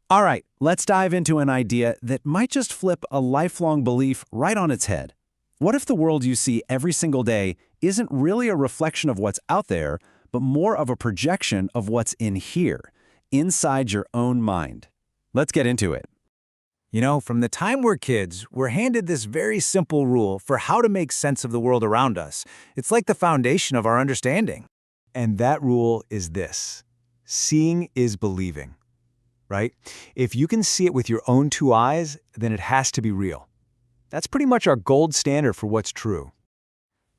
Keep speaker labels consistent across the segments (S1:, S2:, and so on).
S1: All right, let's dive into an idea that might just flip a lifelong belief right on its head. What if the world you see every single day isn't really a reflection of what's out there, but more of a projection of what's in here, inside your own mind? Let's get into it.
S2: You know, from the time we're kids, we're handed this very simple rule for how to make sense of the world around us. It's like the foundation of our understanding. And that rule is this: seeing is believing. Right? If you can see it with your own two eyes, then it has to be real. That's pretty much our gold standard for what's true.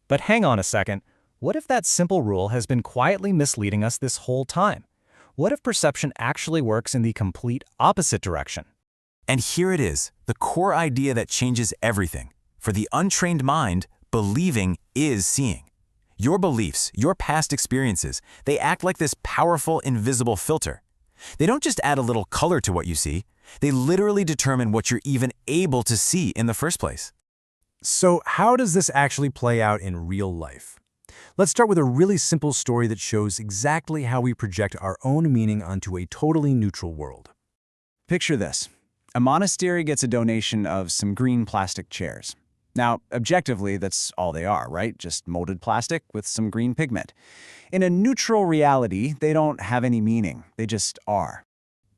S3: But hang on a second. What if that simple rule has been quietly misleading us this whole time? What if perception actually works in the complete opposite direction?
S4: And here it is, the core idea that changes everything. For the untrained mind, believing is seeing. Your beliefs, your past experiences, they act like this powerful, invisible filter. They don't just add a little color to what you see, they literally determine what you're even able to see in the first place.
S2: So how does this actually play out in real life? Let's start with a really simple story that shows exactly how we project our own meaning onto a totally neutral world.
S1: Picture this. A monastery gets a donation of some green plastic chairs. Now, objectively, that's all they are, right? Just molded plastic with some green pigment. In a neutral reality, they don't have any meaning. They just are.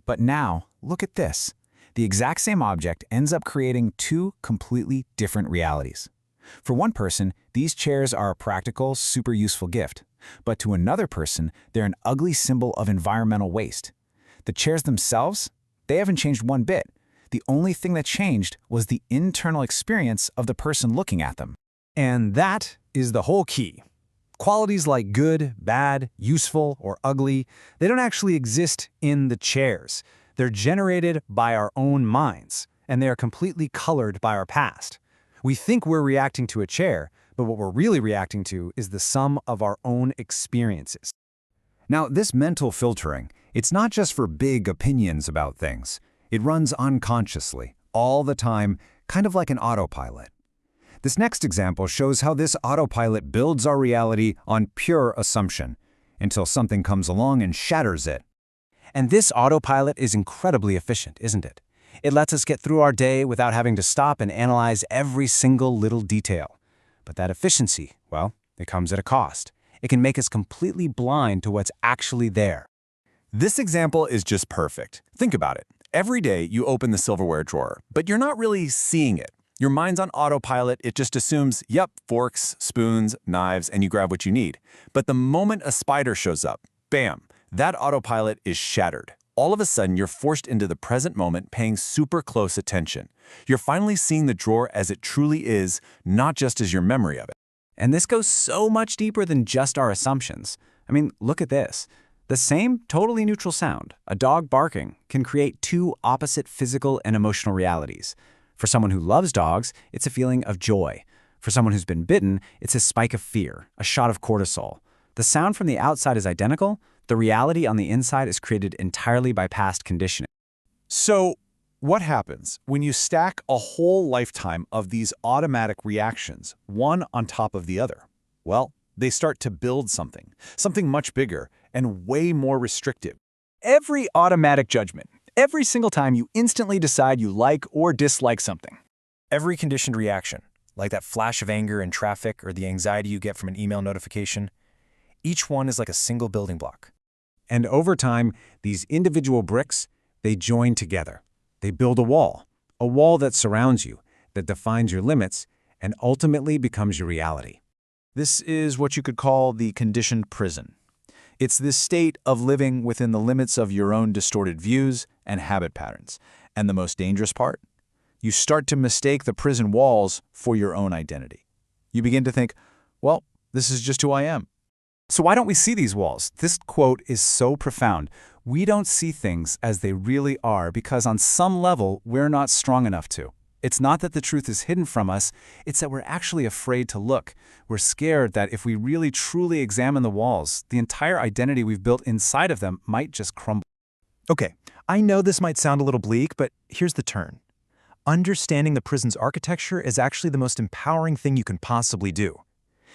S1: But now, look at this. The exact same object ends up creating two completely different realities. For one person, these chairs are a practical, super useful gift. But to another person, they're an ugly symbol of environmental waste. The chairs themselves, they haven't changed one bit. The only thing that changed was the internal experience of the person looking at them.
S2: And that is the whole key. Qualities like good, bad, useful, or ugly, they don't actually exist in the chairs. They're generated by our own minds, and they are completely colored by our past. We think we're reacting to a chair, but what we're really reacting to is the sum of our own experiences.
S5: Now, this mental filtering, it's not just for big opinions about things. It runs unconsciously, all the time, kind of like an autopilot. This next example shows how this autopilot builds our reality on pure assumption, until something comes along and shatters it.
S2: And this autopilot is incredibly efficient, isn't it? It lets us get through our day without having to stop and analyze every single little detail. But that efficiency, well, it comes at a cost. It can make us completely blind to what's actually there.
S6: This example is just perfect. Think about it. Every day you open the silverware drawer, but you're not really seeing it. Your mind's on autopilot, it just assumes, yep, forks, spoons, knives, and you grab what you need. But the moment a spider shows up, bam, that autopilot is shattered. All of a sudden, you're forced into the present moment, paying super close attention. You're finally seeing the drawer as it truly is, not just as your memory of it.
S1: And this goes so much deeper than just our assumptions. I mean, look at this. The same totally neutral sound, a dog barking, can create two opposite physical and emotional realities. For someone who loves dogs, it's a feeling of joy. For someone who's been bitten, it's a spike of fear, a shot of cortisol. The sound from the outside is identical. The reality on the inside is created entirely by past conditioning.
S6: So, what happens when you stack a whole lifetime of these automatic reactions, one on top of the other? Well, they start to build something much bigger and way more restrictive.
S2: Every automatic judgment, every single time you instantly decide you like or dislike something.
S3: Every conditioned reaction, like that flash of anger in traffic or the anxiety you get from an email notification, each one is like a single building block.
S2: And over time, these individual bricks, they join together. They build a wall that surrounds you, that defines your limits, and ultimately becomes your reality.
S6: This is what you could call the conditioned prison. It's this state of living within the limits of your own distorted views and habit patterns. And the most dangerous part? You start to mistake the prison walls for your own identity. You begin to think, well, this is just who I am.
S2: So why don't we see these walls? This quote is so profound. We don't see things as they really are because on some level, we're not strong enough to. It's not that the truth is hidden from us, it's that we're actually afraid to look. We're scared that if we really truly examine the walls, the entire identity we've built inside of them might just crumble.
S3: Okay, I know this might sound a little bleak, but here's the turn. Understanding the prison's architecture is actually the most empowering thing you can possibly do.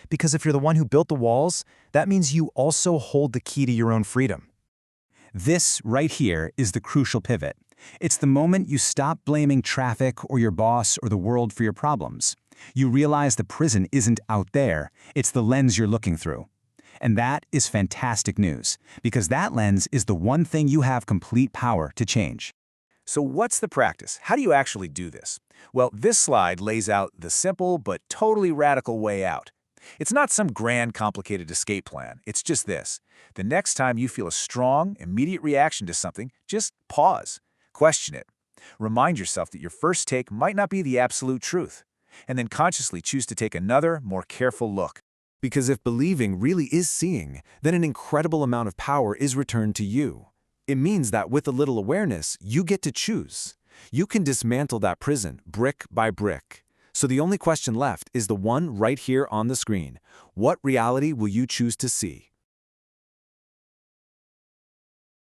S3: Because if you're the one who built the walls, that means you also hold the key to your own freedom.
S1: This right here is the crucial pivot. It's the moment you stop blaming traffic or your boss or the world for your problems. You realize the prison isn't out there, it's the lens you're looking through. And that is fantastic news, because that lens is the one thing you have complete power to change.
S2: So what's the practice? How do you actually do this? Well, this slide lays out the simple but totally radical way out. It's not some grand, complicated escape plan. It's just this. The next time you feel a strong, immediate reaction to something, just pause. Question it. Remind yourself that your first take might not be the absolute truth. And then consciously choose to take another, more careful look.
S6: Because if believing really is seeing, then an incredible amount of power is returned to you. It means that with a little awareness, you get to choose. You can dismantle that prison brick by brick. So the only question left is the one right here on the screen. What reality will you choose to see?